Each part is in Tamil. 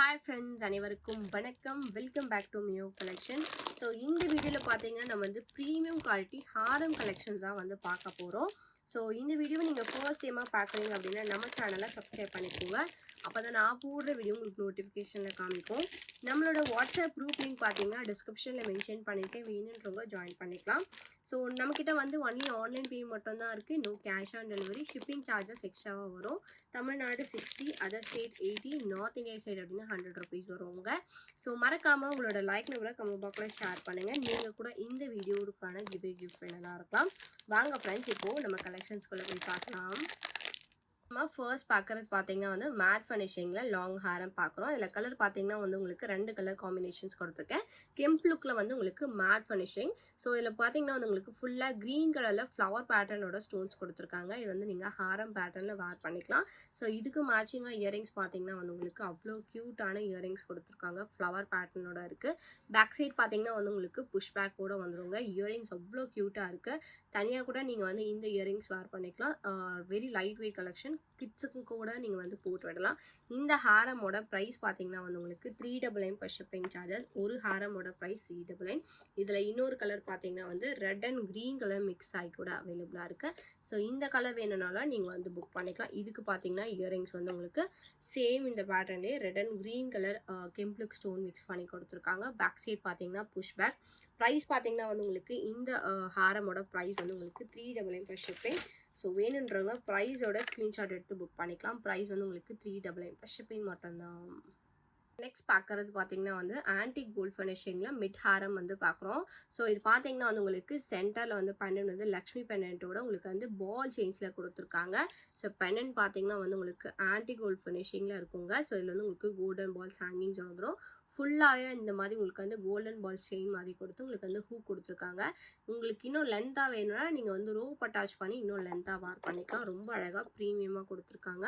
Hi friends, அனைவருக்கும் வணக்கம். வெல்கம் பேக் டு மியோ கலெக்ஷன். ஸோ இந்த வீடியோவில் பார்த்தீங்கன்னா நம்ம வந்து ப்ரீமியம் குவாலிட்டி ஹாரம் கலெக்ஷன்ஸ் தான் வந்து பார்க்க போகிறோம். ஸோ இந்த வீடியோவை நீங்கள் ஃபர்ஸ்ட் டைமாக பார்க்குறீங்க அப்படின்னா நம்ம சேனலை சப்ஸ்கிரைப் பண்ணிக்கோங்க. அப்போ தான் நான் போடுற வீடியோ உங்களுக்கு நோட்டிஃபிகேஷனில் காமிக்கும். நம்மளோட வாட்ஸ்அப் குரூப் லிங்க் பார்த்தீங்கன்னா டிஸ்கிரிப்ஷனில் மென்ஷன் பண்ணியிருக்கேன், வேணுன்றவங்க ஜாயின் பண்ணிக்கலாம். ஸோ நம்மக்கிட்ட வந்து ஒன்லி ஆன்லைன் பே மட்டும் தான் இருக்குது, no cash on delivery. Shipping charges எக்ஸ்ட்ராவாக வரும். Tamil Nadu 60, other state 80, north India side அப்படின்னா 100 ருபீஸ் வருவாங்க. ஸோ மறக்காமல் உங்களோட லைக் நம்பரை கமெண்ட் பாக்ஸில் ஷேர் பண்ணுங்கள். நீங்கள் கூட இந்த வீடியோவுக்கான கிஃப்ட் வேணாலும் இருக்கலாம். வாங்க ஃப்ரெண்ட்ஸ், இப்போது நம்ம கலெக்ஷன்ஸ்குள்ளே போய் பார்க்கலாம். நம்ம ஃபர்ஸ்ட் பார்க்குறது பார்த்தீங்கன்னா வந்து மேட் ஃபினிஷிங்கில் லாங் ஹேரம் பார்க்குறோம். இதில் கலர் பார்த்தீங்கன்னா வந்து உங்களுக்கு 2 கலர் காம்பினேஷன்ஸ் கொடுத்துருக்கேன். கெம்ப் லுக்கில் வந்து உங்களுக்கு மேட் ஃபினிஷிங். ஸோ இதில் பார்த்தீங்கன்னா வந்து உங்களுக்கு ஃபுல்லாக க்ரீன் கலரில் ஃப்ளவர் பேட்டர்னோட ஸ்டோன்ஸ் கொடுத்துருக்காங்க. இது வந்து நீங்கள் ஹாரம் பேட்டர்னில் வேர் பண்ணிக்கலாம். ஸோ இதுக்கு மேட்சிங்காக இயரிங்ஸ் பார்த்தீங்கன்னா வந்து உங்களுக்கு அவ்வளோ க்யூட்டான இயரிங்ஸ் கொடுத்துருக்காங்க, ஃப்ளவர் பேட்டர்னோட இருக்குது. பேக் சைட் பார்த்தீங்கன்னா வந்து உங்களுக்கு புஷ் பேக் கூட வந்துருங்க. இயரிங்ஸ் அவ்வளோ க்யூட்டாக இருக்குது. தனியாக கூட நீங்கள் வந்து இந்த இயரிங்ஸ் வேர் பண்ணிக்கலாம். வெரி லைட் வெயிட் கலெக்ஷன், கிட்ஸுக்கும் கூட நீங்கள் வந்து போட்டு விடலாம். இந்த ஹாரமோட ப்ரைஸ் பார்த்தீங்கன்னா வந்து உங்களுக்கு 399 per ஷிப்பிங் சார்ஜஸ். ஒரு ஹாரமோட ப்ரைஸ் 399. இதில் இன்னொரு கலர் பார்த்தீங்கன்னா வந்து red and green colour mix ஆகி கூட அவைலபிளாக இருக்குது. ஸோ இந்த கலர் வேணும்னாலும் நீங்கள் வந்து புக் பண்ணிக்கலாம். இதுக்கு பார்த்தீங்கன்னா இயரிங்ஸ் வந்து உங்களுக்கு சேம் இந்த பேட்டர்ன்லேயே ரெட் அண்ட் க்ரீன் கலர் கெம்ப்ளுக் ஸ்டோன் மிக்ஸ் பண்ணி கொடுத்துருக்காங்க. பேக் சைட் பார்த்தீங்கன்னா புஷ் பேக். ப்ரைஸ் பார்த்தீங்கன்னா வந்து உங்களுக்கு இந்த ஹாரமோட ப்ரைஸ் வந்து உங்களுக்கு 399 per ஷிப்பிங். ஸோ வேணுன்றவங்க ப்ரைஸோட ஸ்க்ரீன்ஷாட் எடுத்து புக் பண்ணிக்கலாம். ப்ரைஸ் வந்து உங்களுக்கு 399 per ஷிப்பிங் மட்டும்தான். நெக்ஸ்ட் பார்க்குறது பார்த்தீங்கன்னா வந்து ஆன்டிக் கோல்ட் ஃபினிஷிங்கில் மிட் ஹாரம் வந்து பார்க்குறோம். ஸோ இது பார்த்தீங்கன்னா வந்து உங்களுக்கு சென்டரில் வந்து பெண்டன்ட் வந்து லக்ஷ்மி பெண்டன்ட்டோட உங்களுக்கு வந்து பால் செயின்ஸில் கொடுத்துருக்காங்க. ஸோ பெண்டன்ட் பார்த்தீங்கன்னா வந்து உங்களுக்கு ஆன்டிக் கோல்ட் ஃபினிஷிங்கில் இருக்குங்க. ஸோ இதில் வந்து உங்களுக்கு கோல்டன் பால்ஸ் ஹேங்கிங்ஸ் வந்துடும். ஃபுல்லாகவே இந்த மாதிரி உங்களுக்கு வந்து கோல்டன் பால் செயின் மாதிரி கொடுத்து உங்களுக்கு வந்து ஹூக் கொடுத்துருக்காங்க. உங்களுக்கு இன்னும் லென்த்தாக வேணும்னா நீங்கள் வந்து ரோப் அட்டாச் பண்ணி இன்னும் லென்த்தாக வேர் பண்ணிக்கலாம். ரொம்ப அழகாக ப்ரீமியமாக கொடுத்துருக்காங்க.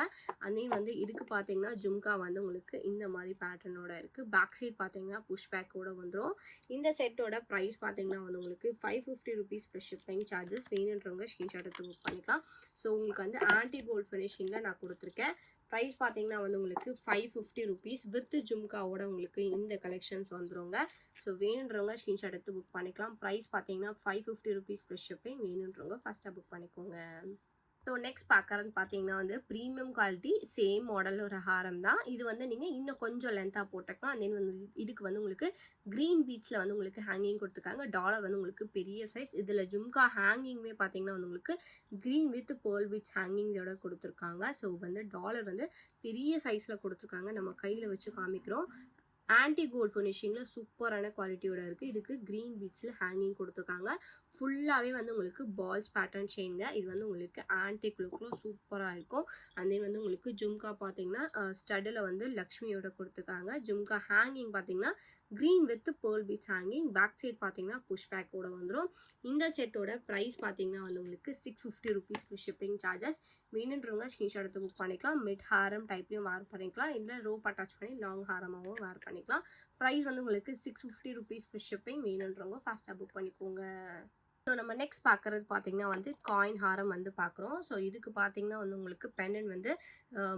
அதே வந்து இதுக்கு பார்த்தீங்கன்னா ஜும்கா வந்து உங்களுக்கு இந்த மாதிரி பேட்டர்னோட இருக்குது. பேக் சைட் பார்த்தீங்கன்னா புஷ் பேக்கோட வந்துடும். இந்த செட்டோட ப்ரைஸ் பார்த்தீங்கன்னா வந்து உங்களுக்கு 550 ருபீஸ் per ஷிப்பிங் சார்ஜஸ். வேணுன்றவங்க ஸ்க்ரீன்ஷாட் எடுத்து புக் பண்ணிக்கலாம். ஸோ உங்களுக்கு வந்து ஆன்டி கோல்ட் ஃபினிஷிங்கில் நான் கொடுத்துருக்கேன். ப்ரைஸ் பார்த்தீங்கன்னா வந்து உங்களுக்கு 550 ருபீஸ் வித் ஜும்காவோட உங்களுக்கு இந்த கலெக்ஷன்ஸ் வந்துருங்க. ஸோ வேணுன்றவங்க ஸ்க்ரீன்ஷாட் எடுத்து புக் பண்ணிக்கலாம். ப்ரைஸ் பார்த்தீங்கன்னா 550 ருபீஸ் per ஷிப்பிங். வேணுன்றவங்க ஃபஸ்ட்டாக புக் பண்ணிக்கோங்க. ஸோ நெக்ஸ்ட் பார்க்குறது பார்த்தீங்கன்னா வந்து ப்ரீமியம் குவாலிட்டி சேம் மாடல் ஒரு ஹாரம் தான். இது வந்து நீங்கள் இன்னும் கொஞ்சம் லென்த்தாக போட்டுக்கலாம். தென் வந்து இதுக்கு வந்து உங்களுக்கு க்ரீன் பீட்ஸில் வந்து உங்களுக்கு ஹேங்கிங் கொடுத்துருக்காங்க. டாலர் வந்து உங்களுக்கு பெரிய சைஸ். இதில் ஜும்கா ஹேங்கிங்குமே பார்த்தீங்கன்னா வந்து உங்களுக்கு க்ரீன் வித் பேர்ல் பீட்ஸ் ஹேங்கிங்ஸோட கொடுத்துருக்காங்க. ஸோ வந்து டாலர் வந்து பெரிய சைஸில் கொடுத்துருக்காங்க. நம்ம கையில் வச்சு காமிக்கிறோம். ஆன்டி கோல்ட் ஃபினிஷிங்கில் சூப்பரான குவாலிட்டியோட இருக்குது. இதுக்கு க்ரீன் பீட்ஸில் ஹேங்கிங் கொடுத்துருக்காங்க. ஃபுல்லாகவே வந்து உங்களுக்கு பால்ஸ் பேட்டர்ன் செயின்ங்க. இது வந்து உங்களுக்கு ஆன்டிக் லுக்கில் சூப்பராக இருக்கும். அதே வந்து உங்களுக்கு ஜும்கா பார்த்தீங்கன்னா ஸ்டட்டில் வந்து லக்ஷ்மியோட கொடுத்துருக்காங்க. ஜும்கா ஹேங்கிங் பார்த்தீங்கன்னா green with pearl beads hanging. Back side பார்த்தீங்கன்னா புஷ் பேக்கோட வந்துடும். இந்த செட்டோட ப்ரைஸ் பார்த்தீங்கன்னா வந்து உங்களுக்கு 650 ருபீஸ் per ஷிப்பிங் சார்ஜஸ். வேணுன்றவங்க ஸ்க்ரீன்ஷாட் எடுத்து புக் பண்ணிக்கலாம். மிட் ஹாரம் டைப்லையும் வேர் பண்ணிக்கலாம். இல்லை ரோப் அட்டாச் பண்ணி லாங் ஹாரமாகவும் வேர் பண்ணிக்கலாம். ப்ரைஸ் வந்து உங்களுக்கு 650 ருபீஸ் per ஷிப்பிங். வேணுன்றவங்க ஃபாஸ்ட்டாக புக் பண்ணிக்கோங்க. ஸோ நம்ம நெக்ஸ்ட் பார்க்குறது பார்த்தீங்கன்னா வந்து காயின் ஹாரம் வந்து பார்க்குறோம். ஸோ இதுக்கு பார்த்தீங்கன்னா வந்து உங்களுக்கு பெண்டன்ட் வந்து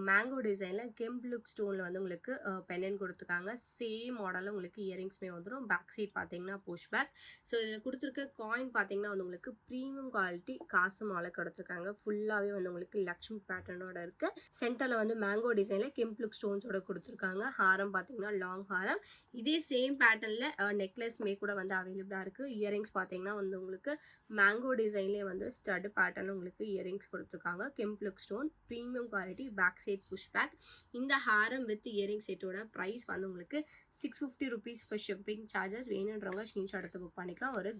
மேங்கோ டிசைனில் கெம்ப் லுக் ஸ்டோனில் வந்து உங்களுக்கு பெண்டன்ட் கொடுத்துருக்காங்க. சேம் மாடலில் உங்களுக்கு இயரிங்ஸுமே வந்துடும். பேக் சைட் பார்த்தீங்கன்னா புஷ் பேக். ஸோ இதில் கொடுத்துருக்க காயின் பார்த்தீங்கன்னா வந்து உங்களுக்கு ப்ரீமியம் குவாலிட்டி காசு மாலை கொடுத்துருக்காங்க. ஃபுல்லாகவே வந்து உங்களுக்கு லக்ஷ்மி பேட்டர்னோட இருக்குது. சென்டரில் வந்து மேங்கோ டிசைனில் கெம்ப் லுக் ஸ்டோன்ஸோட கொடுத்துருக்காங்க. ஹாரம் பார்த்தீங்கன்னா லாங் ஹாரம். இதே சேம் பேட்டர்னில் நெக்லஸ்மே கூட வந்து அவைலபிளாக இருக்குது. இயரிங்ஸ் பார்த்தீங்கன்னா வந்து உங்களுக்கு மேங்கோ டிசைன்லேயே வந்து ஸ்டட் பேட்டர்ன் உங்களுக்கு இயரிங்ஸ் கொடுத்துருக்காங்க. Kemp look stone premium quality. Back side push back. இந்த ஹாரம் வித் இயரிங் செட்டோட ப்ரைஸ் வந்து உங்களுக்கு 650 ருபீஸ் per ஷிப்பிங் சார்ஜஸ். வேணுன்றவங்க ஸ்க்ரீன்ஷாட் எடுத்து புக் பண்ணிக்கலாம். ஒரு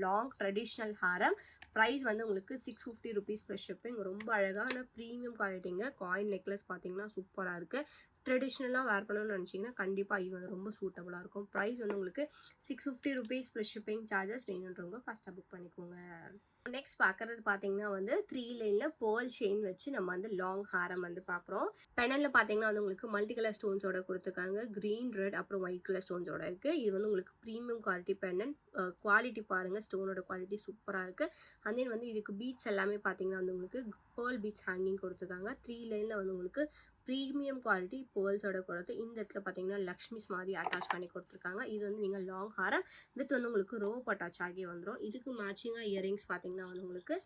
லாங் ட்ரெடிஷ்னல் ஹாரம். ப்ரைஸ் வந்து உங்களுக்கு 650 ருபீஸ் per ஷிப்பிங். ரொம்ப அழகான ப்ரீமியம் குவாலிட்டிங்க. காயின் நெக்லஸ் பார்த்தீங்கன்னா சூப்பராக இருக்குது. ட்ரெடிஷ்னலாக வேர் பண்ணணும்னு நினச்சிங்கன்னா கண்டிப்பாக இது வந்து ரொம்ப சூட்டபுளாக இருக்கும். ப்ரைஸ் வந்து உங்களுக்கு 650 ருபீஸ் per ஷிப்பிங் சார்ஜஸ். வேணுன்றவங்க ஃபஸ்ட்டாக புக் பண்ணிக்கோங்க. நெக்ஸ்ட் பார்க்கறது பார்த்தீங்கன்னா வந்து 3 லைனில் பேர்ல் செயின் வச்சு நம்ம வந்து லாங் ஹாரம் வந்து பார்க்குறோம். பெனலில் பார்த்தீங்கன்னா வந்து உங்களுக்கு மல்டி கலர் ஸ்டோன்ஸோட கொடுத்துருக்காங்க. க்ரீன், ரெட் அப்புறம் ஒயிட் கலர் ஸ்டோன்ஸோட இருக்குது. இது வந்து உங்களுக்கு ப்ரீமியம் குவாலிட்டி பெண்டன்ட். குவாலிட்டி பாருங்கள், ஸ்டோனோட குவாலிட்டி சூப்பராக இருக்குது. அண்ட் தென் வந்து இதுக்கு பீட்ஸ் எல்லாமே பார்த்தீங்கன்னா வந்து உங்களுக்கு பேர்ல் பீட்ஸ் ஹேங்கிங் கொடுத்துருக்காங்க. 3 லைனில் வந்து உங்களுக்கு ப்ரீமியம் குவாலிட்டி பேர்ல்ஸோட கொடுத்து இந்த இடத்துல பார்த்தீங்கன்னா லக்ஷ்மிஸ் மாதிரி அட்டாச் பண்ணி கொடுத்துருக்காங்க. இது வந்து நீங்கள் லாங் ஹாரம் வித் வந்து உங்களுக்கு ரோப் அட்டாச் ஆகி வந்துடும். இதுக்கு மேட்சிங்காக இயரிங்ஸ் பார்த்தீங்கன்னா வந்து உங்களுக்கு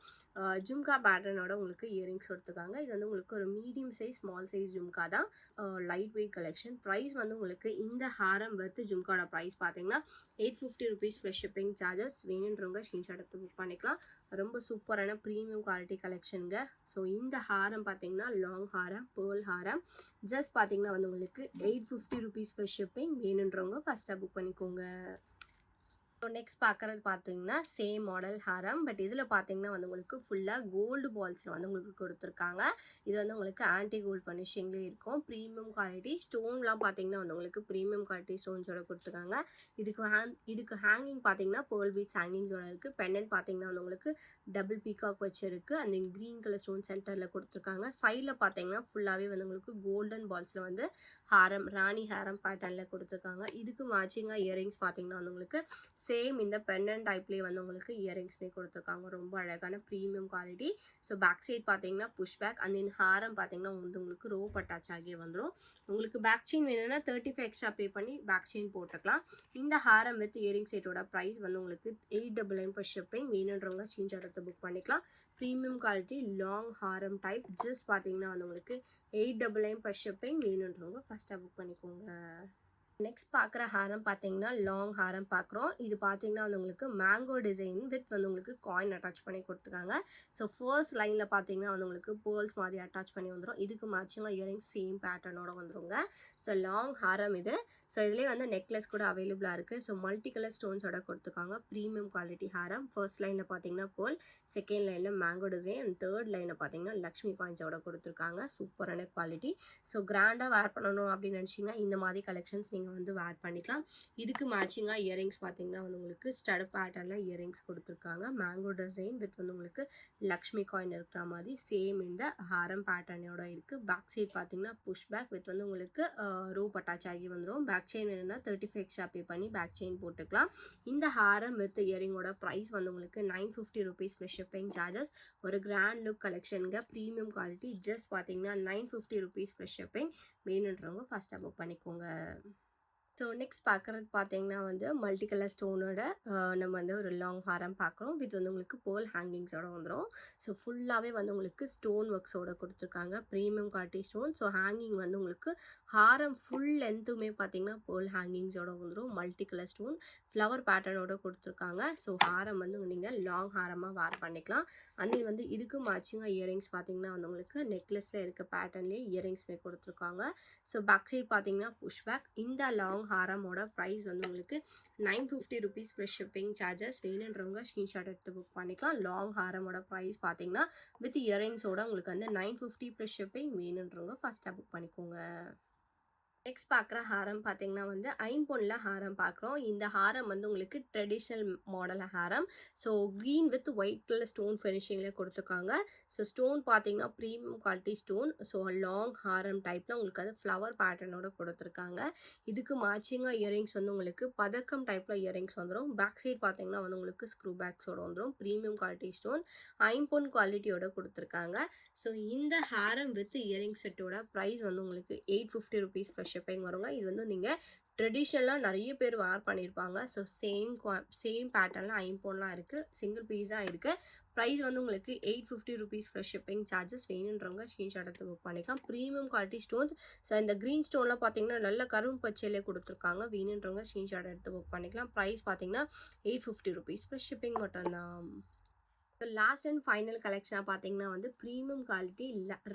ஜும்கா பேட்டர்னோட உங்களுக்கு இயரிங்ஸ் கொடுத்துருக்காங்க. இது வந்து உங்களுக்கு ஒரு medium size small size jhumka தான். Light wait collection. ப்ரைஸ் வந்து உங்களுக்கு இந்த ஹாரம் வித் ஜும்காவோட ப்ரைஸ் பார்த்தீங்கன்னா 850 ருபீஸ் ப்ளஸ் ஷிப்பிங் சார்ஜஸ். வேணுன்றவங்க ஸ்க்ரீன்ஷாட் எடுத்து புக் பண்ணிக்கலாம். ரொம்ப சூப்பரான ப்ரீமியம் குவாலிட்டி கலெக்ஷனுங்க. ஸோ இந்த ஹாரம் பார்த்தீங்கன்னா லாங் ஹாரம், பேர்ல் ஹாரம். ஜஸ்ட் பார்த்தீங்கன்னா வந்து உங்களுக்கு 850 ருபீஸ் ப்ளஸ் ஷிப்பிங். வேணுன்றவங்க ஃபஸ்ட்டாக புக் பண்ணிக்கோங்க. ஸோ நெக்ஸ்ட் பார்க்குறது பார்த்தீங்கன்னா சேம் மாடல் ஹாரம். பட் இதில் பார்த்தீங்கன்னா வந்து உங்களுக்கு ஃபுல்லாக கோல்டு பால்ஸில் வந்து உங்களுக்கு கொடுத்துருக்காங்க. இது வந்து உங்களுக்கு ஆன்டி கோல்டு ஃபினிஷிங்லேயே இருக்கும். ப்ரீமியம் குவாலிட்டி ஸ்டோன்லாம் பார்த்தீங்கன்னா வந்து உங்களுக்கு ப்ரீமியம் குவாலிட்டி ஸ்டோன்ஸோட கொடுத்துருக்காங்க. இதுக்கு ஹேங்கிங் பார்த்தீங்கன்னா பேர்ல் பீட்ஸ் ஹேங்கிங்ஸோட இருக்குது. பெண்டன்ட் பார்த்தீங்கன்னா வந்து உங்களுக்கு டபுள் பீகாக் வச்சுருக்கு. அந்த க்ரீன் கலர் ஸ்டோன் சென்டரில் கொடுத்துருக்காங்க. சைடில் பார்த்தீங்கன்னா ஃபுல்லாகவே வந்து உங்களுக்கு கோல்டன் பால்ஸில் வந்து ஹாரம், ராணி ஹாரம் பேட்டர்னில் கொடுத்துருக்காங்க. இதுக்கு மேட்சிங்காக இயரிங்ஸ் பார்த்தீங்கன்னா வந்து உங்களுக்கு சேம் இந்த பெண்டன்ட் டைப்லேயே வந்து உங்களுக்கு இயரிங்ஸ்மே கொடுத்துருக்காங்க. ரொம்ப அழகான premium quality. So back side பார்த்தீங்கன்னா புஷ் பேக். அந்த ஹாரம் பார்த்தீங்கன்னா வந்து உங்களுக்கு ரோப் அட்டாச் ஆகி வந்துடும். உங்களுக்கு பேக் செயின் வேணும்னா 35 எக்ஸ்ட்ரா பே பண்ணி பேக் செயின் போட்டுக்கலாம். இந்த ஹாரம் வித் இயரிங் செட்டோட ப்ரைஸ் வந்து உங்களுக்கு 899 per shipping. வேணுன்றவங்க ஸ்க்ரீன்ஷாட் எடுத்து புக் பண்ணிக்கலாம். ப்ரீமியம் குவாலிட்டி லாங் ஹாரம் டைப். ஜஸ்ட் பார்த்தீங்கன்னா வந்து உங்களுக்கு 899 per shipping. வேணுன்றவங்க ஃபஸ்ட்டாக புக் பண்ணிக்கோங்க. நெக்ஸ்ட் பார்க்குற ஹாரம் பார்த்தீங்கன்னா லாங் ஹாரம் பார்க்குறோம். இது பார்த்தீங்கன்னா வந்து உங்களுக்கு மேங்கோ டிசைன் வித் வந்து உங்களுக்கு காயின் அட்டாச் பண்ணி கொடுத்துருக்காங்க. ஸோ ஃபர்ஸ்ட் லைனில் பார்த்தீங்கன்னா வந்து உங்களுக்கு பேர்ல்ஸ் மாதிரி அட்டாச் பண்ணி வந்துடும். இதுக்கு மேட்சிங்காக இயரிங் சேம் பேட்டர்னோட வந்துருங்க. ஸோ லாங் ஹாரம் இது. ஸோ இதுலேயே வந்து நெக்லஸ் கூட அவைலபிளாக இருக்குது. ஸோ மல்டி கலர் ஸ்டோன்ஸோட கொடுத்துருக்காங்க. ப்ரீமியம் குவாலிட்டி ஹாரம். ஃபர்ஸ்ட் லைனில் பார்த்தீங்கன்னா பேர்ல், செகண்ட் லைனில் மேங்கோ டிசைன் அண்ட் தேர்ட் லைனில் பார்த்தீங்கன்னா லக்ஷ்மி காயின்ஸோட கொடுத்துருக்காங்க. சூப்பரான குவாலிட்டி. ஸோ கிராண்டாக வேர் பண்ணணும் அப்படின்னு நினச்சிங்கன்னா இந்த மாதிரி கலெக்ஷன்ஸ் நீங்கள் வந்து வேர் பண்ணிக்கலாம். இதுக்கு மேட்சிங்காக இயரிங்ஸ் பார்த்தீங்கன்னா வந்து உங்களுக்கு ஸ்டட் பேட்டர்னில் இயரிங்ஸ் கொடுத்துருக்காங்க. மேங்கோ டிசைன் வித் வந்து உங்களுக்கு லக்ஷ்மி காயின் இருக்கிற மாதிரி சேம் இந்த ஹாரம் பேட்டர்னோட இருக்குது. பேக் சைட் பார்த்தீங்கன்னா புஷ் பேக் வித் வந்து உங்களுக்கு ரோப் அட்டாச் ஆகி வந்துடும். பேக் செயின் என்னென்னா 35 எக்ஸ்ட்ரா பே பண்ணி பேக் செயின் போட்டுக்கலாம். இந்த ஹாரம் வித் இயரிங்கோட ப்ரைஸ் வந்து உங்களுக்கு 950 ருபீஸ் ப்ளஸ் ஷிப்பிங் சார்ஜஸ். ஒரு கிராண்ட் லுக் கலெக்ஷனுங்க. Premium quality. ஜஸ்ட் பார்த்தீங்கன்னா 950 ருபீஸ் ப்ளஸ் ஷிப்பிங். வேணுன்றவங்க ஃபஸ்ட்டாக புக் பண்ணிக்கோங்க. ஸோ நெக்ஸ்ட் பார்க்குறது பார்த்தீங்கன்னா வந்து மல்டி கலர் ஸ்டோனோட நம்ம வந்து ஒரு லாங் ஹாரம் பார்க்குறோம். இது வந்து உங்களுக்கு பேர்ல் ஹேங்கிங்ஸோட வந்துடும். ஸோ ஃபுல்லாகவே வந்து உங்களுக்கு ஸ்டோன் ஒர்க்ஸோட கொடுத்துருக்காங்க. Premium quality stone. So hanging வந்து உங்களுக்கு ஹாரம் ஃபுல் லென்த்துமே பார்த்தீங்கன்னா பேர்ல் ஹேங்கிங்ஸோட வந்துடும். மல்டி கலர் ஸ்டோன் ஃப்ளவர் பேட்டர்னோட கொடுத்துருக்காங்க. ஸோ ஹாரம் வந்து நீங்கள் லாங் ஹாரமாக வேர் பண்ணிக்கலாம். அண்ட் வந்து இதுக்கு மேட்சிங்காக இயரிங்ஸ் பார்த்தீங்கன்னா வந்து உங்களுக்கு நெக்லஸில் இருக்க பேட்டர்ன்லேயே இயரிங்ஸ்மே கொடுத்துருக்காங்க. ஸோ பேக் சைட் பார்த்தீங்கன்னா புஷ் பேக். இந்த லாங் ஹாரமோட ப்ரைஸ் வந்து உங்களுக்கு 950 ருபீஸ் ப்ளஸ் ஷிப்பிங் சார்ஜஸ். வேணுன்றவங்க ஸ்க்ரீன்ஷாட் எடுத்து புக் பண்ணிக்கலாம். லாங் ஹாரமோட ப்ரைஸ் பார்த்தீங்கன்னா வித் இயரிங்ஸோட உங்களுக்கு வந்து 950 ப்ளஸ் ஷிப்பிங். வேணுன்றவங்க ஃபஸ்ட்டாக புக் பண்ணிக்கோங்க. நெக்ஸ்ட் பார்க்குற ஹாரம் பார்த்தீங்கன்னா வந்து ஐம்பொன்னில் ஹாரம் பார்க்குறோம். இந்த ஹாரம் வந்து உங்களுக்கு ட்ரெடிஷ்னல் மாடல் ஹாரம். So green with white colour stone ஃபினிஷிங்கில் கொடுத்துருக்காங்க. ஸோ ஸ்டோன் பார்த்தீங்கன்னா premium quality stone. So long ஹாரம் டைப்பில் உங்களுக்கு அது ஃப்ளவர் பேட்டர்னோட கொடுத்துருக்காங்க. இதுக்கு மேட்சிங்காக இயரிங்ஸ் வந்து உங்களுக்கு பதக்கம் டைப்பில் இயரிங்ஸ் வந்துடும். பேக் சைட் பார்த்தீங்கன்னா வந்து உங்களுக்கு ஸ்க்ரூ பேக்ஸோட வந்துடும். ப்ரீமியம் குவாலிட்டி ஸ்டோன் ஐம்பொன் குவாலிட்டியோட கொடுத்துருக்காங்க. ஸோ இந்த ஹாரம் வித் இயரிங் செட்டோட ப்ரைஸ் வந்து உங்களுக்கு 850 ருபீஸ் ப்ளஸ் ஷிப்பிங் வருங்க. இது வந்து நீங்கள் ட்ரெடிஷ்னலாக நிறைய பேர் வேர் பண்ணியிருப்பாங்க. ஸோ சேம் பேட்டர்னில் ஐம்பொன்லாம் இருக்குது. சிங்கிள் பீஸாக இருக்குது. ப்ரைஸ் வந்து உங்களுக்கு 850 ருபீஸ் ப்ளஸ் ஷிப்பிங் சார்ஜஸ். வேணுன்றவங்க ஸ்க்ரீன்ஷாட் எடுத்து புக் பண்ணிக்கலாம். Premium quality stones. ஸோ இந்த க்ரீன் ஸ்டோன்லாம் பார்த்தீங்கன்னா நல்ல கரும்பு பச்சையிலே கொடுத்துருக்காங்க. வேணுன்றவங்க ஸ்க்ரீன்ஷாட் எடுத்து புக் பண்ணிக்கலாம். ப்ரைஸ் பார்த்தீங்கன்னா 850 ருபீஸ் ப்ளஸ் ஷிப்பிங் மட்டும்தான். ஸோ லாஸ்ட் அண்ட் ஃபைனல் கலெக்ஷனாக பார்த்தீங்கன்னா வந்து ப்ரீமியம் குவாலிட்டி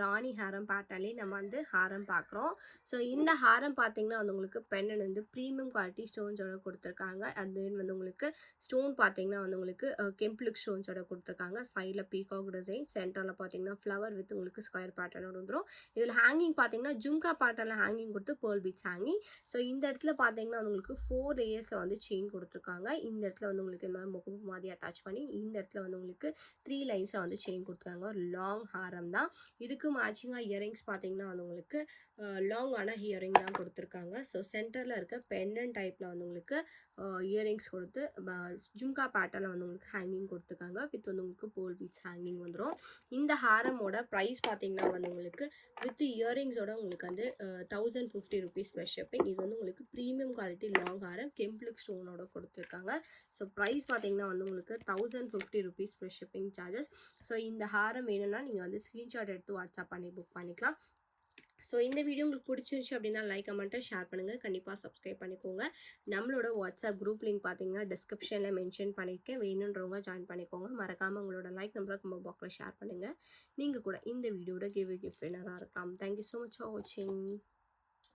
ராணி ஹாரம் பேட்டர்ன்லேயே நம்ம வந்து ஹாரம் பார்க்குறோம். ஸோ இந்த ஹாரம் பார்த்தீங்கன்னா வந்து உங்களுக்கு பெண்ணன் வந்து ப்ரீமியம் குவாலிட்டி ஸ்டோன்ஸோட கொடுத்துருக்காங்க. அது வந்து உங்களுக்கு ஸ்டோன் பார்த்தீங்கன்னா வந்து உங்களுக்கு கெம்ப்ளுக் ஸ்டோன்ஸோட கொடுத்துருக்காங்க. சைடில் பீகாக் டிசைன், சென்டரில் பார்த்தீங்கன்னா ஃப்ளவர் வித் உங்களுக்கு ஸ்கொயர் பேட்டர்னோட வந்துடும். இதில் ஹேங்கிங் பார்த்தீங்கன்னா ஜும்கா பேட்டர்னில் ஹேங்கிங் கொடுத்து பேர்ல் பீட்ஸ் ஹேங்கிங். ஸோ இந்த இடத்துல பார்த்தீங்கன்னா உங்களுக்கு 4 லேயர்ஸில் வந்து செயின் கொடுத்துருக்காங்க. இந்த இடத்துல வந்து உங்களுக்கு முகப்பு மாதிரி அட்டாச் பண்ணி இந்த இடத்துல வந்து உங்களுக்கு 3 லைன்ஸில் வந்து செயின் கொடுத்துருக்காங்க. ஒரு லாங் ஹாரம் தான். இதுக்கு மேட்சிங்காக இயரிங்ஸ் பார்த்தீங்கன்னா வந்து உங்களுக்கு லாங்கான இயரிங் தான் கொடுத்துருக்காங்க. ஸோ சென்டரில் இருக்க பெண்டன் டைப்பில் வந்து உங்களுக்கு இயரிங்ஸ் கொடுத்து ஜும்கா பேட்டர்னில் வந்து உங்களுக்கு ஹேங்கிங் கொடுத்துருக்காங்க. வித் வந்து உங்களுக்கு போல் பீட்ஸ் ஹேங்கிங் வந்துடும். இந்த ஹாரமோட ப்ரைஸ் பார்த்தீங்கன்னா வந்து உங்களுக்கு வித் இயரிங்ஸோட உங்களுக்கு வந்து 1050 ருபீஸ் ப்ளஸ் ஷிப்பிங். இது வந்து உங்களுக்கு ப்ரீமியம் குவாலிட்டி லாங் ஹாரம் கெம்பிளிக் ஸ்டோனோட கொடுத்துருக்காங்க. ஸோ ப்ரைஸ் பார்த்தீங்கன்னா வந்து உங்களுக்கு 1050 rupees plus shipping charges. So இந்த ஹாரம் வேணும்னா நீங்கள் வந்து ஸ்க்ரீன்ஷாட் எடுத்து வாட்ஸ்அப் பண்ணி புக் பண்ணிக்கலாம். ஸோ இந்த வீடியோ உங்களுக்கு பிடிச்சிருந்துச்சு அப்படின்னா லைக் கமெண்ட்டை ஷேர் பண்ணுங்கள். கண்டிப்பாக சப்ஸ்கிரைப் பண்ணிக்கோங்க. நம்மளோட வாட்ஸ்அப் குரூப் லிங்க் பார்த்தீங்கன்னா டிஸ்கிரிப்ஷனில் மென்ஷன் பண்ணியிருக்கேன். வேணுன்றவங்க ஜாயின் பண்ணிக்கோங்க. மறக்காமல் உங்களோட லைக் நம்பரை கமெண்ட் பாக்ஸில் ஷேர் பண்ணுங்கள். நீங்கள் கூட இந்த வீடியோட கிஃப்ட் வின்னராக இருக்கலாம். தேங்க்யூ ஸோ மச் ஃபார் வாட்சிங்.